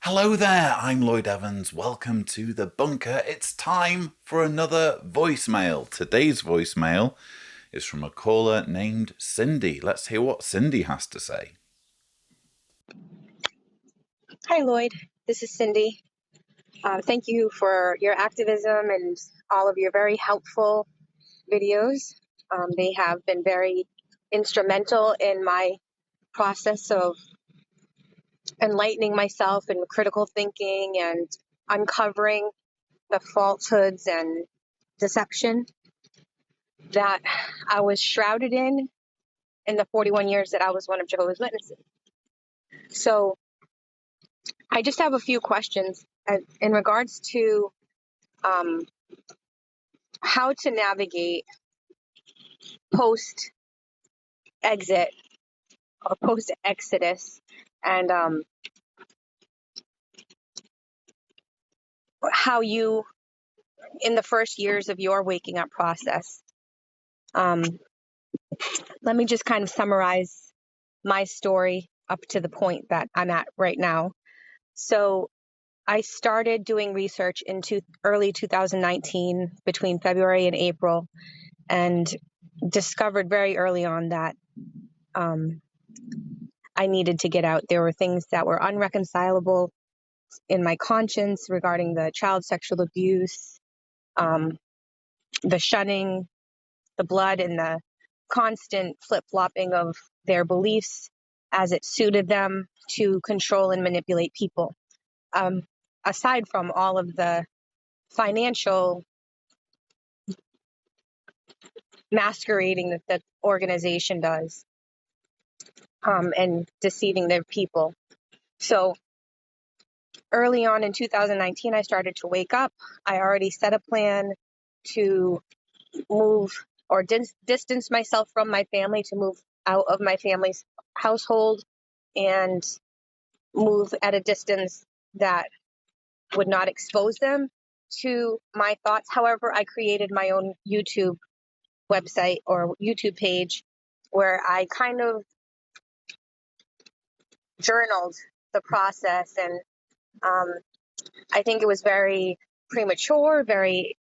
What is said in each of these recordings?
Hello there, I'm Lloyd Evans. Welcome to the bunker. It's time for another voicemail. Today's voicemail is from a caller named Cindy. Let's hear what Cindy has to say. Hi, Lloyd. This is Cindy. Thank you for your activism and all of your very helpful videos. They have been very instrumental in my process of enlightening myself and critical thinking and uncovering the falsehoods and deception that I was shrouded in the 41 years that I was one of Jehovah's Witnesses. So I just have a few questions in regards to um, how to navigate post exit or post exodus, and how you, in the first years of your waking up process. um, Let me just kind of summarize my story up to the point that I'm at right now. So I started doing research into early 2019, between February and April, and discovered very early on that um, I needed to get out. There were things that were unreconcilable in my conscience regarding the child sexual abuse, um, the shunning, the blood, and the constant flip flopping of their beliefs as it suited them to control and manipulate people. Um, Aside from all of the financial masquerading that the organization does, and deceiving their people. So early on in 2019, I started to wake up. I already set a plan to move or distance myself from my family, to move out of my family's household and move at a distance that would not expose them to my thoughts. However, I created my own YouTube website or YouTube page where I kind of journaled the process, and um, I think it was very premature, very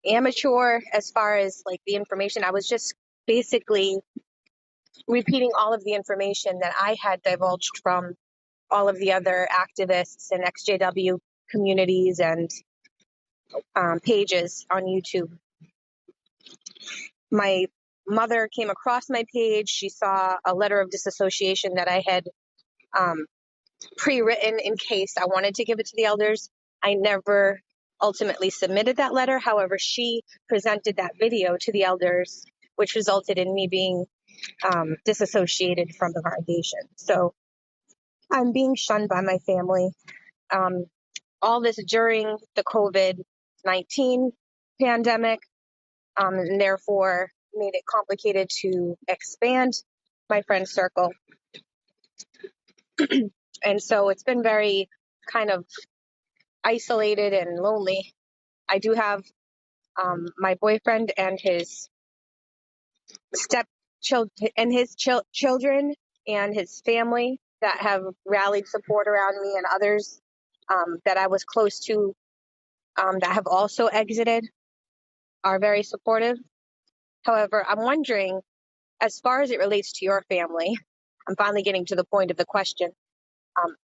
amateur as far as like the information. I was just basically repeating all of the information that I had divulged from all of the other activists and XJW communities and pages on YouTube. My mother came across my page. She saw a letter of disassociation that I had um, pre-written in case I wanted to give it to the elders. I never ultimately submitted that letter. However, she presented that video to the elders, which resulted in me being disassociated from the congregation. So I'm being shunned by my family. Um, all this during the COVID-19 pandemic, and therefore made it complicated to expand my friend circle. And so it's been very kind of isolated and lonely. I do have my boyfriend and his children and his family that have rallied support around me, and others that I was close to that have also exited are very supportive. However, I'm wondering, as far as it relates to your family, I'm finally getting to the point of the question. Um,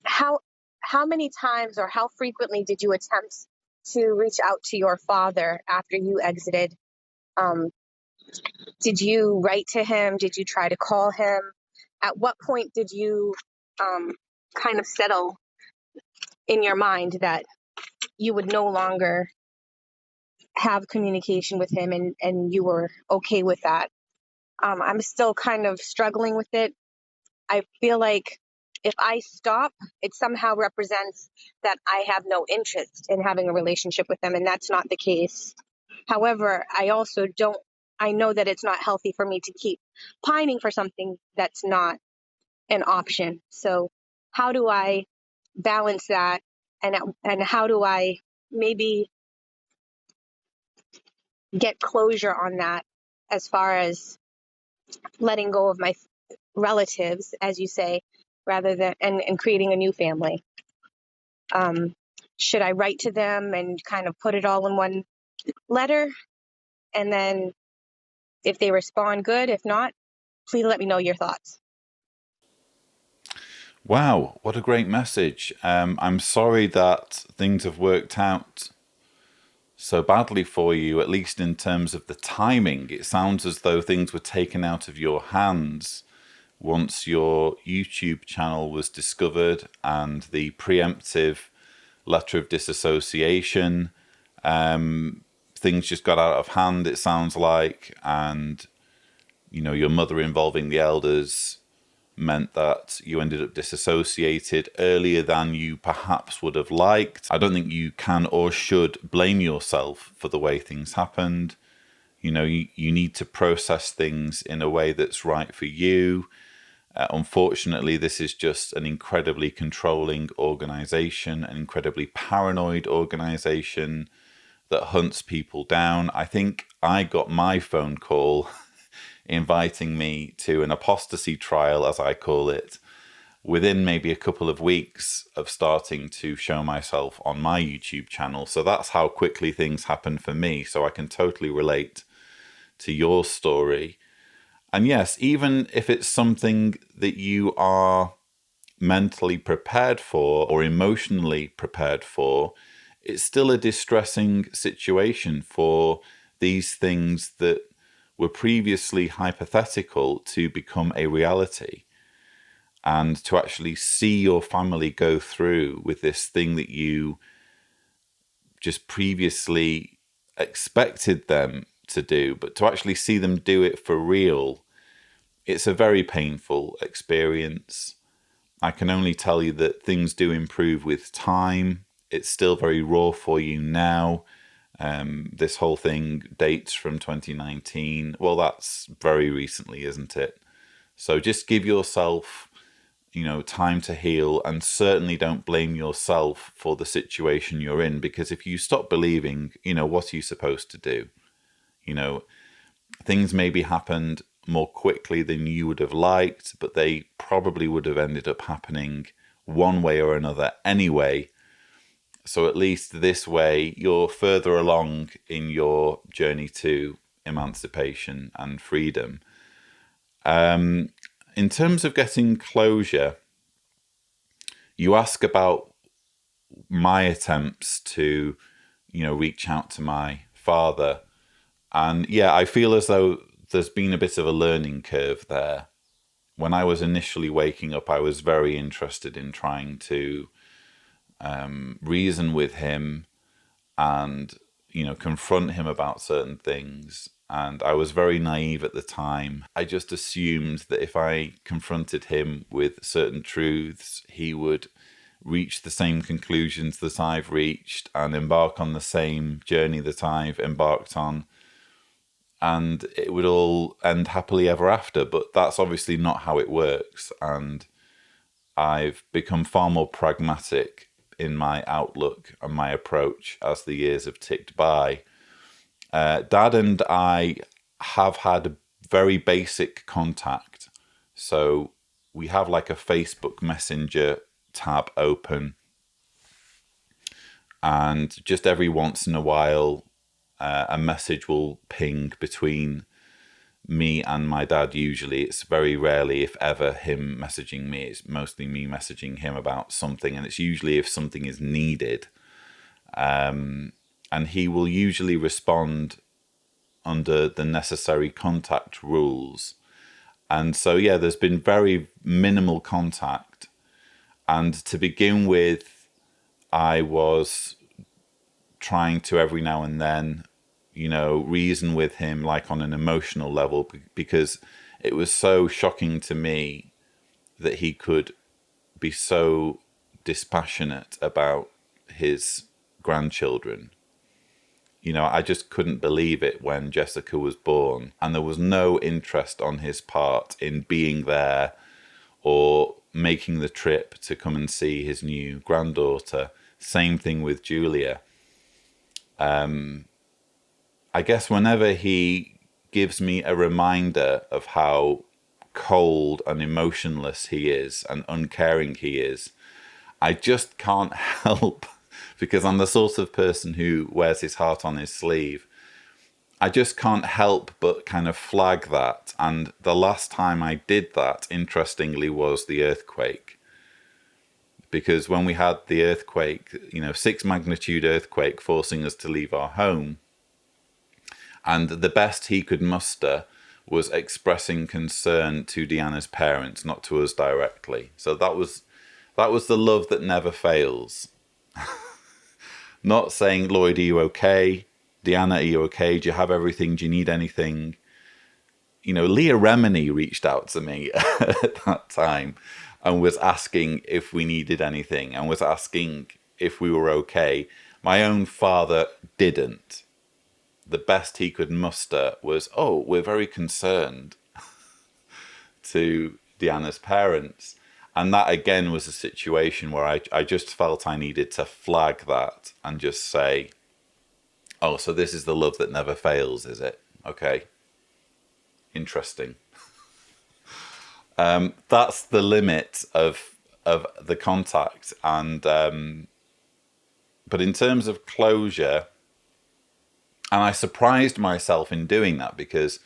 how how many times or how frequently did you attempt to reach out to your father after you exited? Um, did you write to him? Did you try to call him? At what point did you um, kind of settle in your mind that you would no longer have communication with him, and you were okay with that? I'm still kind of struggling with it. I feel like if I stop, it somehow represents that I have no interest in having a relationship with them, and that's not the case. However, I know that it's not healthy for me to keep pining for something that's not an option. So, how do I balance that, and how do I maybe get closure on that, as far as letting go of my relatives, as you say, rather than and creating a new family. Should I write to them and kind of put it all in one letter? And then if they respond, good. If not, please let me know your thoughts. Wow, what a great message. I'm sorry that things have worked out so badly for you, at least in terms of the timing. It sounds as though things were taken out of your hands once your YouTube channel was discovered and the preemptive letter of disassociation. Things just got out of hand, it sounds like, and your mother involving the elders meant that you ended up disassociated earlier than you perhaps would have liked. I don't think you can or should blame yourself for the way things happened. You need to process things in a way that's right for you. Unfortunately, this is just an incredibly controlling organization, an incredibly paranoid organization that hunts people down. I think I got my phone call inviting me to an apostasy trial, as I call it, within maybe a couple of weeks of starting to show myself on my YouTube channel. So that's how quickly things happen for me. So I can totally relate to your story. And yes, even if it's something that you are mentally prepared for or emotionally prepared for, it's still a distressing situation for these things that were previously hypothetical to become a reality, and to actually see your family go through with this thing that you just previously expected them to do, but to actually see them do it for real, it's a very painful experience. I can only tell you that things do improve with time. It's still very raw for you now. This whole thing dates from 2019. Well, that's very recently, isn't it? So just give yourself, time to heal, and certainly don't blame yourself for the situation you're in, because if you stop believing, what are you supposed to do? Things maybe happened more quickly than you would have liked, but they probably would have ended up happening one way or another anyway. So at least this way, you're further along in your journey to emancipation and freedom. In terms of getting closure, you ask about my attempts to, reach out to my father. And yeah, I feel as though there's been a bit of a learning curve there. When I was initially waking up, I was very interested in trying to reason with him and confront him about certain things. And I was very naive at the time. I just assumed that if I confronted him with certain truths, he would reach the same conclusions that I've reached and embark on the same journey that I've embarked on, and it would all end happily ever after. But that's obviously not how it works, and I've become far more pragmatic in my outlook and my approach as the years have ticked by. Dad and I have had very basic contact. So we have like a Facebook Messenger tab open, and just every once in a while, a message will ping between me and my dad. Usually it's very rarely, if ever, him messaging me. It's mostly me messaging him about something, and it's usually if something is needed. And he will usually respond under the necessary contact rules. And so, yeah, there's been very minimal contact. And to begin with, I was trying to every now and then, reason with him, like on an emotional level, because it was so shocking to me that he could be so dispassionate about his grandchildren. I just couldn't believe it when Jessica was born, and there was no interest on his part in being there or making the trip to come and see his new granddaughter. Same thing with Julia. I guess whenever he gives me a reminder of how cold and emotionless he is and uncaring he is, I just can't help, because I'm the sort of person who wears his heart on his sleeve, I just can't help but kind of flag that. And the last time I did that, interestingly, was the earthquake. Because when we had the earthquake, 6 magnitude earthquake forcing us to leave our home, and the best he could muster was expressing concern to Deanna's parents, not to us directly. So that was the love that never fails. Not saying, Lloyd, are you okay? Deanna, are you okay? Do you have everything? Do you need anything? Leah Remini reached out to me at that time and was asking if we needed anything and was asking if we were okay. My own father didn't. The best he could muster was, oh, we're very concerned, to Deanna's parents. And that again was a situation where I just felt I needed to flag that and just say, oh, so this is the love that never fails, is it? Okay. Interesting. That's the limit of the contact. And but in terms of closure, and I surprised myself in doing that because,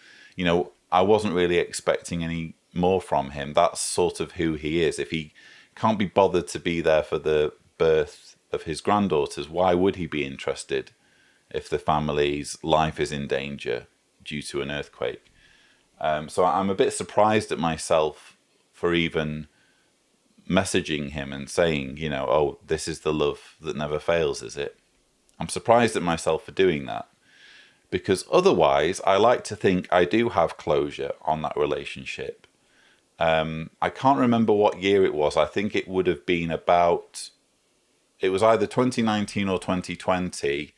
I wasn't really expecting any more from him. That's sort of who he is. If he can't be bothered to be there for the birth of his granddaughters, why would he be interested if the family's life is in danger due to an earthquake? So I'm a bit surprised at myself for even messaging him and saying, oh, this is the love that never fails, is it? I'm surprised at myself for doing that, because otherwise I like to think I do have closure on that relationship. I can't remember what year it was. I think it would have been it was either 2019 or 2020.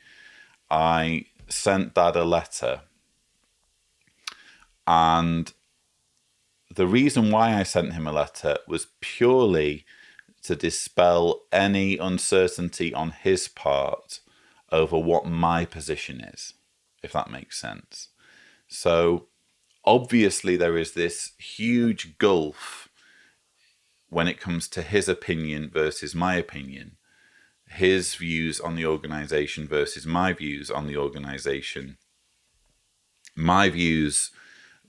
I sent Dad a letter, and the reason why I sent him a letter was purely to dispel any uncertainty on his part over what my position is, if that makes sense. So obviously there is this huge gulf when it comes to his opinion versus my opinion, his views on the organization versus my views on the organization, my views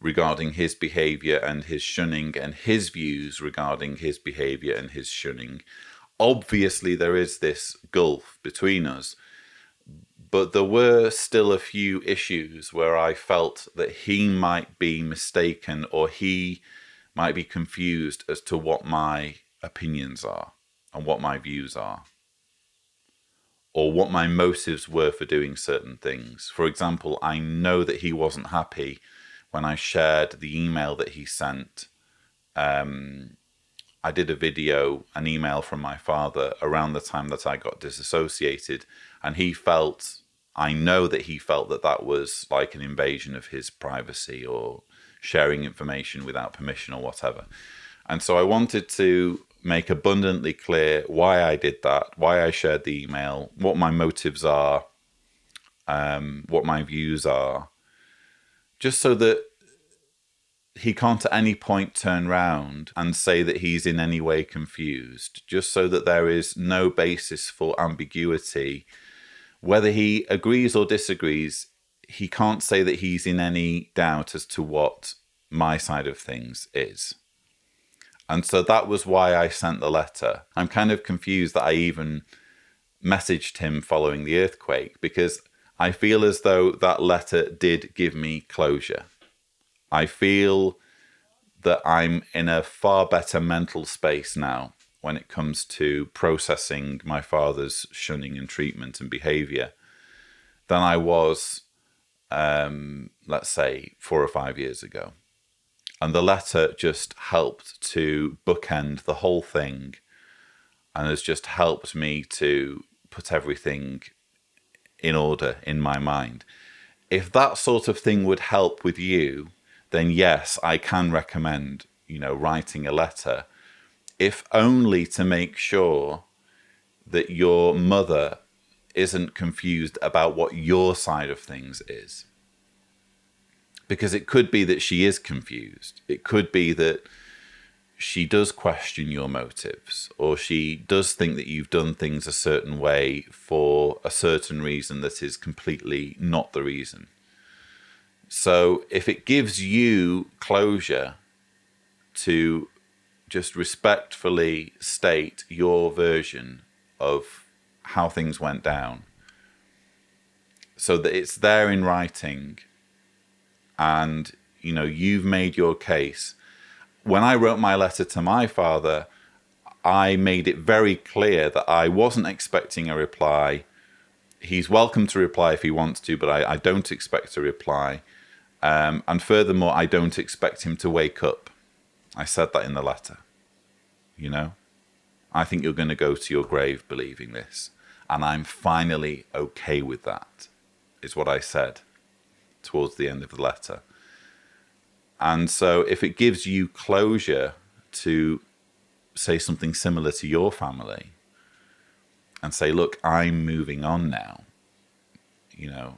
regarding his behavior and his shunning, and his views regarding his behavior and his shunning. Obviously there is this gulf between us, but there were still a few issues where I felt that he might be mistaken, or he might be confused as to what my opinions are and what my views are, or what my motives were for doing certain things. For example, I know that he wasn't happy when I shared the email that he sent. I did a video, an email from my father around the time that I got disassociated, and I know that he felt that that was like an invasion of his privacy, or sharing information without permission or whatever. And so I wanted to make abundantly clear why I did that, why I shared the email, what my motives are, what my views are, just so that he can't at any point turn round and say that he's in any way confused, just so that there is no basis for ambiguity. Whether he agrees or disagrees, he can't say that he's in any doubt as to what my side of things is. And so that was why I sent the letter. I'm kind of confused that I even messaged him following the earthquake, because I feel as though that letter did give me closure. I feel that I'm in a far better mental space now when it comes to processing my father's shunning and treatment and behavior than I was, let's say, 4 or 5 years ago. And the letter just helped to bookend the whole thing, and has just helped me to put everything in order in my mind. If that sort of thing would help with you, then yes, I can recommend, writing a letter, if only to make sure that your mother isn't confused about what your side of things is. Because it could be that she is confused. It could be that she does question your motives, or she does think that you've done things a certain way for a certain reason that is completely not the reason. So if it gives you closure to just respectfully state your version of how things went down, so that it's there in writing and you've made your case. When I wrote my letter to my father, I made it very clear that I wasn't expecting a reply. He's welcome to reply if he wants to, but I don't expect a reply. And furthermore, I don't expect him to wake up. I said that in the letter. I think you're going to go to your grave believing this. And I'm finally okay with that, is what I said towards the end of the letter. And so if it gives you closure to say something similar to your family and say, look, I'm moving on now.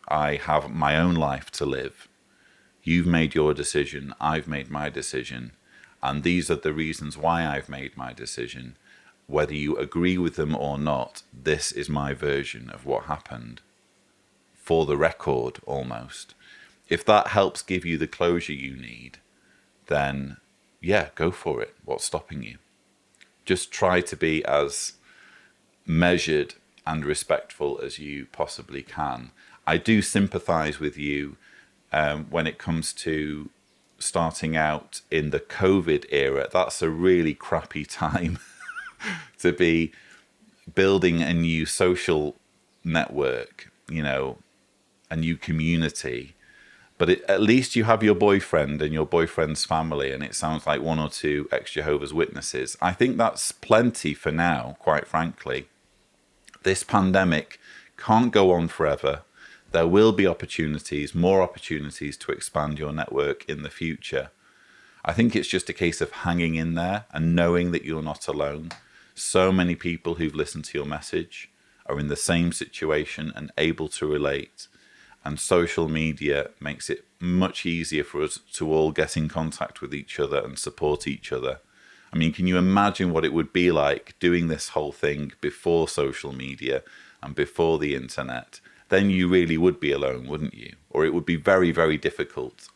I have my own life to live. You've made your decision. I've made my decision. And these are the reasons why I've made my decision. Whether you agree with them or not, this is my version of what happened. For the record, almost. If that helps give you the closure you need, then yeah, go for it. What's stopping you? Just try to be as measured and respectful as you possibly can. I do sympathize with you when it comes to starting out in the COVID era. That's a really crappy time to be building a new social network, a new community. But at least you have your boyfriend and your boyfriend's family, and it sounds like one or two ex-Jehovah's Witnesses. I think that's plenty for now, quite frankly. This pandemic can't go on forever. There will be opportunities, more opportunities to expand your network in the future. I think it's just a case of hanging in there and knowing that you're not alone. So many people who've listened to your message are in the same situation and able to relate. And social media makes it much easier for us to all get in contact with each other and support each other. I mean, can you imagine what it would be like doing this whole thing before social media and before the internet? Then you really would be alone, wouldn't you? Or it would be very, very difficult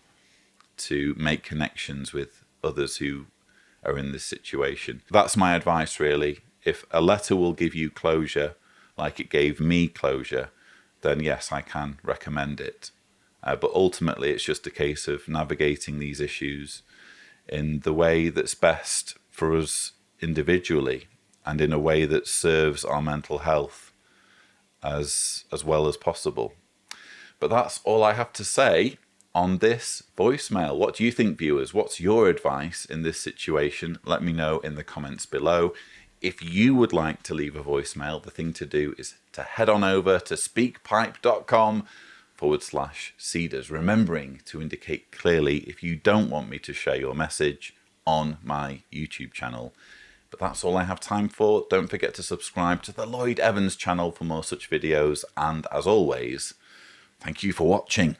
to make connections with others who are in this situation. That's my advice, really. If a letter will give you closure, like it gave me closure, then yes, I can recommend it. But ultimately, it's just a case of navigating these issues in the way that's best for us individually and in a way that serves our mental health as well as possible. But that's all I have to say on this voicemail. What do you think, viewers? What's your advice in this situation? Let me know in the comments below. If you would like to leave a voicemail, the thing to do is to head on over to speakpipe.com/Cedars, remembering to indicate clearly if you don't want me to share your message on my YouTube channel. But that's all I have time for. Don't forget to subscribe to the Lloyd Evans channel for more such videos. And as always, thank you for watching.